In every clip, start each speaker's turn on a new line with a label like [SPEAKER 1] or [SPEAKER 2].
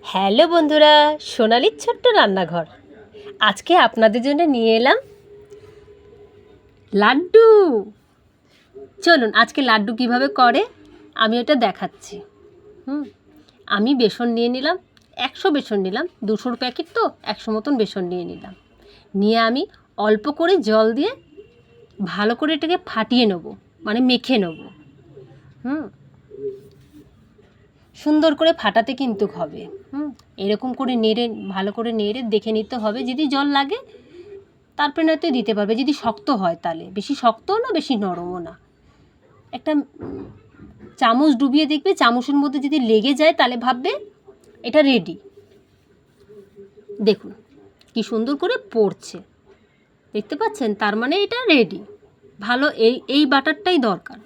[SPEAKER 1] Hello বন্ধুরা, সোনালির ছোট্ট রান্নাঘর। আজকে আপনাদের জন্য নিয়ে এলাম লাড্ডু। চলুন আজকে লাড্ডু কিভাবে করে আমি ওটা দেখাচ্ছি। আমি বেসন নিয়ে নিলাম, 100 বেসন নিলাম, 200 প্যাকেট তো 100 মতন বেসন নিয়ে নিলাম। নিয়ে আমি অল্প করে জল দিয়ে ভালো করে এটাকে ফাটিয়ে নেব, মানে মেখে নেব। সুন্দর করে ফাটাতে কিন্তু হবে। এরকম করে নেড়ে ভালো করে নেড়ে দেখে নিতে হবে, যদি জল লাগে তারপরে নয়তো দিতে পারবে। যদি শক্ত হয় তাহলে, বেশি শক্তও না বেশি নরমও না। একটা চামচ ডুবিয়ে দেখবে, চামচের মধ্যে যদি লেগে যায় তাহলে ভাববে এটা রেডি। দেখুন কি সুন্দর করে পড়ছে, দেখতে পাচ্ছেন? তার মানে এটা রেডি। ভালো এই বাটারটাই দরকার।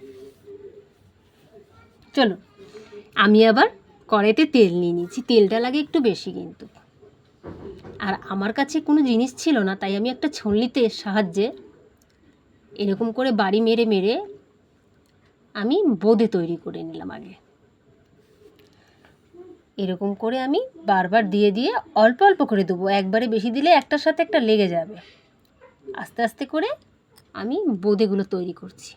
[SPEAKER 1] চলো আমি আবার কড়াইতে তেল নিয়ে নিয়েছি, তেলটা লাগে একটু বেশি কিন্তু। আর আমার কাছে কোনো জিনিস ছিল না, তাই আমি একটা ছলনিতে সাহায্যে এরকম করে বাড়ি মেরে মেরে আমি বোঁদে তৈরি করে নিলাম। আগে এরকম করে আমি বারবার দিয়ে দিয়ে অল্প অল্প করে দেবো, একবারে বেশি দিলে একটার সাথে একটা লেগে যাবে। আস্তে আস্তে করে আমি বোঁদেগুলো তৈরি করছি।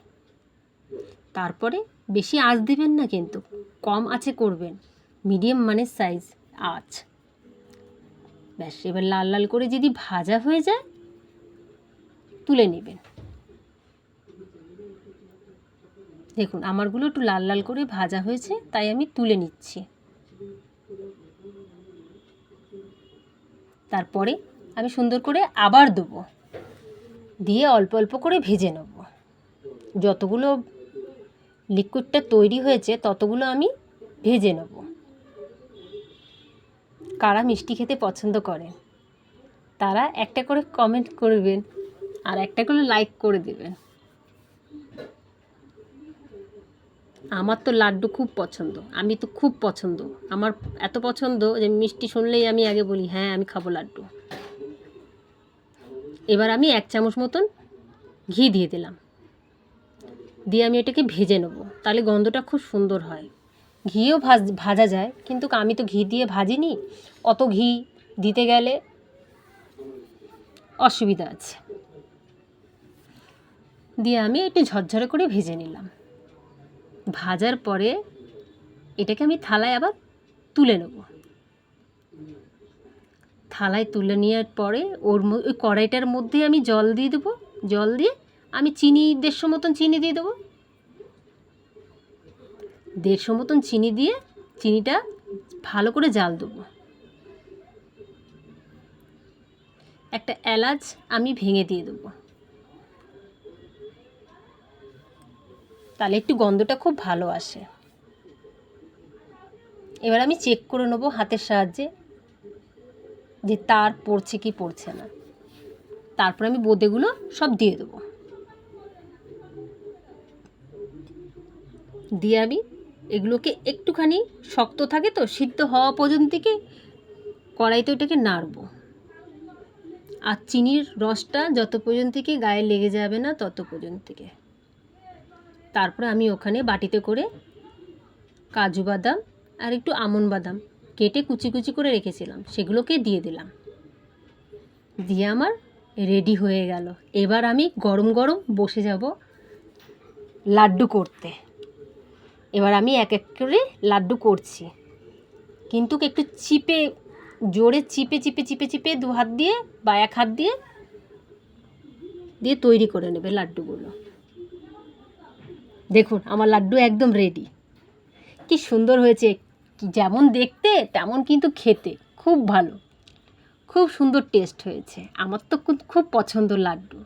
[SPEAKER 1] তারপরে বেশি আঁচ দেবেন না কিন্তু, কম আঁচে করবেন, মিডিয়াম মানের সাইজ আঁচ। ব্যাস, এবার লাল লাল করে যদি ভাজা হয়ে যায় তুলে নেবেন। দেখুন আমারগুলো একটু লাল লাল করে ভাজা হয়েছে, তাই আমি তুলে নিচ্ছি। তারপরে আমি সুন্দর করে আবার দেবো, দিয়ে অল্প অল্প করে ভেজে নেব। যতগুলো লিকুইডটা তৈরি হয়েছে ততগুলো আমি ভেজে নেব। কারা মিষ্টি খেতে পছন্দ করে তারা একটা করে কমেন্ট করবেন আর একটা করে লাইক করে দেবেন। আমার তো লাড্ডু খুব পছন্দ, আমি তো খুব পছন্দ। আমার এত পছন্দ যে মিষ্টি শুনলেই আমি আগে বলি হ্যাঁ আমি খাবো লাড্ডু। এবার আমি 1 চামচ মতন ঘি দিয়ে দিলাম, দিয়ে আমি এটাকে ভেজে নেব, তাহলে গন্ধটা খুব সুন্দর হয়। ঘিও ভাজা যায়, কিন্তু আমি তো ঘি দিয়ে ভাজিনি, অত ঘি দিতে গেলে অসুবিধা আছে। দিয়ে আমি একটু ঝরঝরে করে ভেজে নিলাম। ভাজার পরে এটাকে আমি থালায় আবার তুলে নেব। থালায় তুলে নেওয়ার পরে ওই কড়াইটার মধ্যে আমি জল দিয়ে দেবো। জল দিয়ে আমি চিনি 150 মতন চিনি দিয়ে দেবো। 150 মতন চিনি দিয়ে চিনিটা ভালো করে জাল দেবো। একটা এলাচ আমি ভেঙে দিয়ে দেবো, তাহলে একটু গন্ধটা খুব ভালো আসে। এবার আমি চেক করে নেবো হাতের সাহায্যে যে তার পড়ছে কি পড়ছে না। তারপর আমি বোঁদেগুলো সব দিয়ে দেবো, দিয়ে আমি এগুলোকে একটুখানি শক্ত থাকে তো, সিদ্ধ হওয়া পর্যন্ত থেকে কড়াইতে ওটাকে নাড়বো। আর চিনির রসটা যত পর্যন্ত থেকে গায়ে লেগে যাবে না তত পর্যন্ত থেকে। তারপরে আমি ওখানে বাটিতে করে কাজু বাদাম আর একটু আমন্ড বাদাম কেটে কুচি কুচি করে রেখেছিলাম, সেগুলোকে দিয়ে দিলাম। দিয়ে আমার রেডি হয়ে গেল। এবার আমি গরম গরম বসে যাব লাড্ডু করতে। এবার আমি এক এক করে লাড্ডু করছি, কিন্তু একটু চিপে, জোরে চিপে চিপে চিপে চিপে 2 হাত দিয়ে বা 1 হাত দিয়ে দিয়ে তৈরি করে নেবে লাড্ডুগুলো। দেখুন আমার লাড্ডু একদম রেডি। কি সুন্দর হয়েছে, যেমন দেখতে তেমন কিন্তু খেতে খুব ভালো, খুব সুন্দর টেস্ট হয়েছে। আমার তো খুব পছন্দ লাড্ডু।